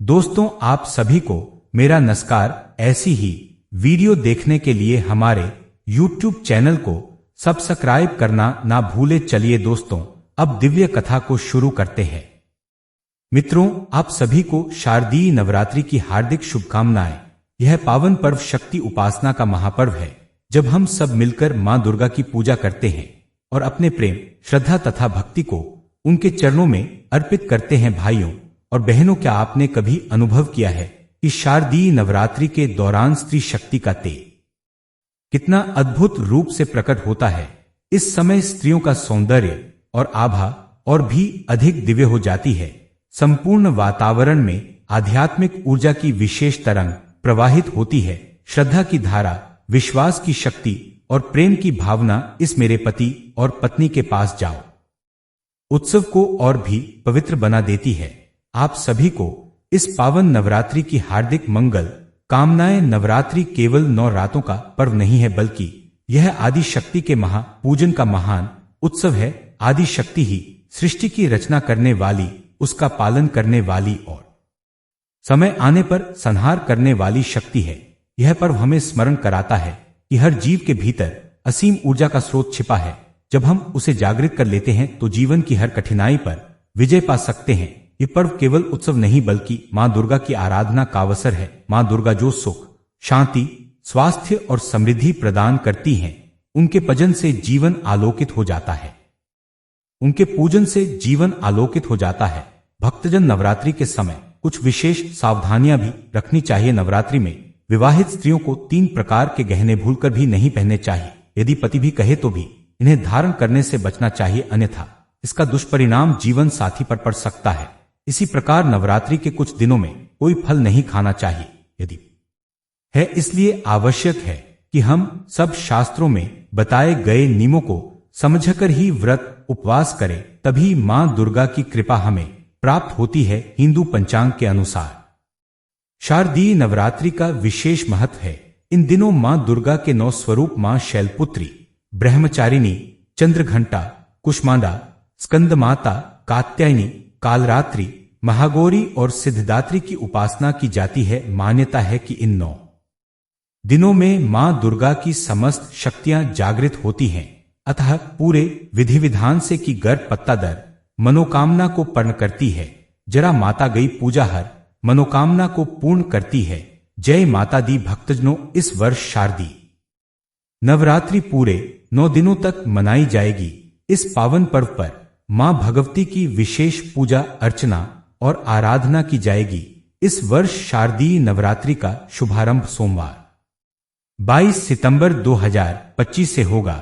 दोस्तों, आप सभी को मेरा नमस्कार। ऐसी ही वीडियो देखने के लिए हमारे YouTube चैनल को सब्सक्राइब करना ना भूले। चलिए दोस्तों, अब दिव्य कथा को शुरू करते हैं। मित्रों, आप सभी को शारदीय नवरात्रि की हार्दिक शुभकामनाएं। यह पावन पर्व शक्ति उपासना का महापर्व है, जब हम सब मिलकर मां दुर्गा की पूजा करते हैं और अपने प्रेम, श्रद्धा तथा भक्ति को उनके चरणों में अर्पित करते हैं। भाइयों और बहनों, क्या आपने कभी अनुभव किया है कि शारदीय नवरात्रि के दौरान स्त्री शक्ति का तेज कितना अद्भुत रूप से प्रकट होता है। इस समय स्त्रियों का सौंदर्य और आभा और भी अधिक दिव्य हो जाती है। संपूर्ण वातावरण में आध्यात्मिक ऊर्जा की विशेष तरंग प्रवाहित होती है। श्रद्धा की धारा, विश्वास की शक्ति और प्रेम की भावना इस मेरे पति और पत्नी के पास जाओ उत्सव को और भी पवित्र बना देती है। आप सभी को इस पावन नवरात्रि की हार्दिक मंगल कामनाएं। नवरात्रि केवल 9 रातों का पर्व नहीं है, बल्कि यह आदि शक्ति के महापूजन का महान उत्सव है। आदि शक्ति ही सृष्टि की रचना करने वाली, उसका पालन करने वाली और समय आने पर संहार करने वाली शक्ति है। यह पर्व हमें स्मरण कराता है कि हर जीव के भीतर असीम ऊर्जा का स्रोत छिपा है। जब हम उसे जागृत कर लेते हैं तो जीवन की हर कठिनाई पर विजय पा सकते हैं। ये पर्व केवल उत्सव नहीं, बल्कि मां दुर्गा की आराधना का अवसर है। मां दुर्गा जो सुख, शांति, स्वास्थ्य और समृद्धि प्रदान करती हैं, उनके भजन से जीवन आलोकित हो जाता है। उनके पूजन से जीवन आलोकित हो जाता है। भक्तजन नवरात्रि के समय कुछ विशेष सावधानियां भी रखनी चाहिए। नवरात्रि में विवाहित स्त्रियों को 3 प्रकार के गहने भूलकर भी नहीं पहनने चाहिए। यदि पति भी कहे तो भी इन्हें धारण करने से बचना चाहिए, अन्यथा इसका दुष्परिणाम जीवन साथी पर पड़ सकता है। इसी प्रकार नवरात्रि के कुछ दिनों में कोई फल नहीं खाना चाहिए। यदि है, इसलिए आवश्यक है कि हम सब शास्त्रों में बताए गए नियमों को समझकर ही व्रत उपवास करें, तभी मां दुर्गा की कृपा हमें प्राप्त होती है। हिंदू पंचांग के अनुसार शारदीय नवरात्रि का विशेष महत्व है। इन दिनों मां दुर्गा के 9 स्वरूप मां शैलपुत्री, ब्रह्मचारिणी, चंद्रघंटा, कुष्मांडा, स्कंदमाता, कात्यायनी, कालरात्रि, महागौरी और सिद्धदात्री की उपासना की जाती है। मान्यता है कि इन 9 दिनों में मां दुर्गा की समस्त शक्तियां जागृत होती हैं, अतः पूरे विधि विधान से की गर्भ पत्ता दर मनोकामना को पूर्ण करती है। जरा माता गई पूजा हर मनोकामना को पूर्ण करती है। जय माता दी। भक्तजनों, इस वर्ष शारदीय नवरात्रि पूरे 9 दिनों तक मनाई जाएगी। इस पावन पर्व पर मां भगवती की विशेष पूजा अर्चना और आराधना की जाएगी। इस वर्ष शारदीय नवरात्रि का शुभारंभ सोमवार 22 सितंबर 2025 से होगा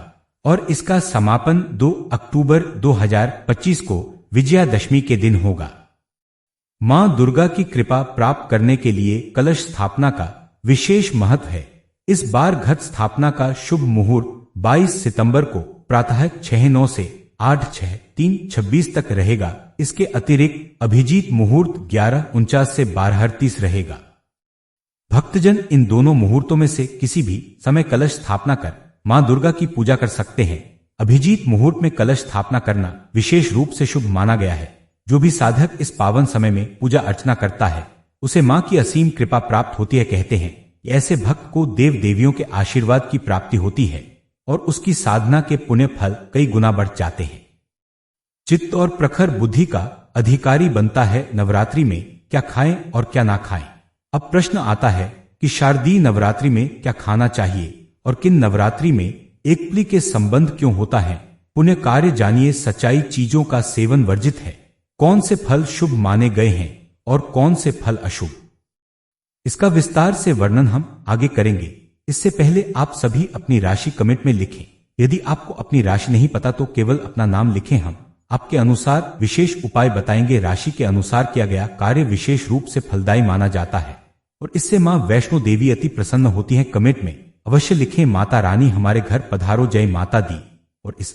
और इसका समापन 2 अक्टूबर 2025 को विजयादशमी के दिन होगा। मां दुर्गा की कृपा प्राप्त करने के लिए कलश स्थापना का विशेष महत्व है। इस बार घट स्थापना का शुभ मुहूर्त 22 सितंबर को प्रातः 6:09 से 8:06-3:26 तक रहेगा। इसके अतिरिक्त अभिजीत मुहूर्त 11:49 से 12:38 रहेगा। भक्तजन इन दोनों मुहूर्तों में से किसी भी समय कलश स्थापना कर मां दुर्गा की पूजा कर सकते हैं। अभिजीत मुहूर्त में कलश स्थापना करना विशेष रूप से शुभ माना गया है। जो भी साधक इस पावन समय में पूजा अर्चना करता है, उसे मां की असीम कृपा प्राप्त होती है। कहते हैं कि ऐसे भक्त को देव देवियों के आशीर्वाद की प्राप्ति होती है और उसकी साधना के पुण्य फल कई गुना बढ़ जाते हैं। चित्त और प्रखर बुद्धि का अधिकारी बनता है। नवरात्रि में क्या खाएं और क्या ना खाएं। अब प्रश्न आता है कि शारदीय नवरात्रि में क्या खाना चाहिए और किन नवरात्रि में एकपली के संबंध क्यों होता है। पुण्य कार्य जानिए। सच्चाई चीजों का सेवन वर्जित है। कौन से फल शुभ माने गए हैं और कौन से फल अशुभ, इसका विस्तार से वर्णन हम आगे करेंगे। इससे पहले आप सभी अपनी राशि कमेंट में लिखें। यदि आपको अपनी राशि नहीं पता तो केवल अपना नाम लिखें। हम आपके अनुसार विशेष उपाय बताएंगे। राशि के अनुसार किया गया कार्य विशेष रूप से फलदायी माना जाता है और इससे मां वैष्णो देवी अति प्रसन्न होती हैं। कमेंट में अवश्य लिखें, माता रानी हमारे घर पधारो, जय माता दी। और इस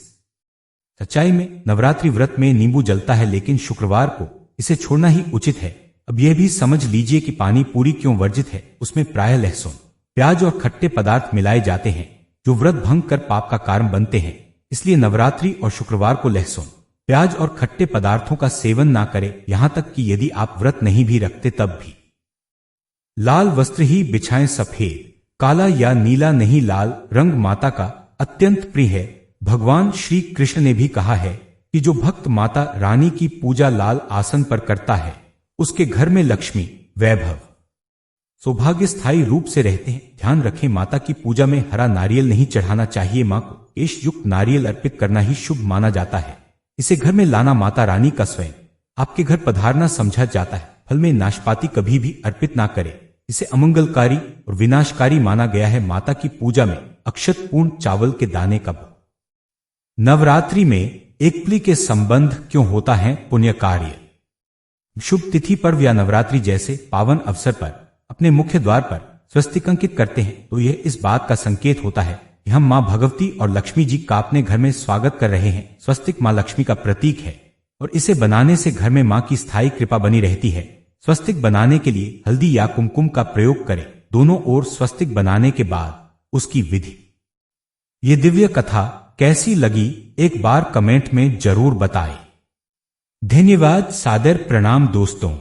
सच्चाई में नवरात्रि व्रत में नींबू जलता है, लेकिन शुक्रवार को इसे छोड़ना ही उचित है। अब यह भी समझ लीजिए कि पानी पूरी क्यों वर्जित है। उसमें प्रायः लहसुन, प्याज और खट्टे पदार्थ मिलाए जाते हैं जो व्रत भंग कर पाप का कारण बनते हैं। इसलिए नवरात्रि और शुक्रवार को लहसुन, प्याज और खट्टे पदार्थों का सेवन ना करें। यहां तक कि यदि आप व्रत नहीं भी रखते तब भी लाल वस्त्र ही बिछाएं सफेद, काला या नीला नहीं, लाल रंग माता का अत्यंत प्रिय है। भगवान श्री कृष्ण ने भी कहा है कि जो भक्त माता रानी की पूजा लाल आसन पर करता है उसके घर में लक्ष्मी, वैभव, सौभाग्य स्थायी रूप से रहते हैं। ध्यान रखें, माता की पूजा में हरा नारियल नहीं चढ़ाना चाहिए। मां को केश युक्त नारियल अर्पित करना ही शुभ माना जाता है। इसे घर में लाना माता रानी का स्वयं आपके घर पधारना समझा जाता है। फल में नाशपाती कभी भी अर्पित ना करें, इसे अमंगलकारी और विनाशकारी माना गया है। माता की पूजा में अक्षत पूर्ण चावल के दाने का नवरात्रि में एकपली के संबंध क्यों होता है? पुण्य कार्य, शुभ तिथि, पर्व या नवरात्रि जैसे पावन अवसर पर अपने मुख्य द्वार पर स्वस्तिक अंकित करते हैं तो यह इस बात का संकेत होता है कि हम मां भगवती और लक्ष्मी जी का अपने घर में स्वागत कर रहे हैं। स्वस्तिक मां लक्ष्मी का प्रतीक है और इसे बनाने से घर में मां की स्थायी कृपा बनी रहती है। स्वस्तिक बनाने के लिए हल्दी या कुमकुम का प्रयोग करें। दोनों ओर स्वस्तिक बनाने के बाद उसकी विधि। ये दिव्य कथा कैसी लगी एक बार कमेंट में जरूर बताएं। धन्यवाद, सादर प्रणाम दोस्तों।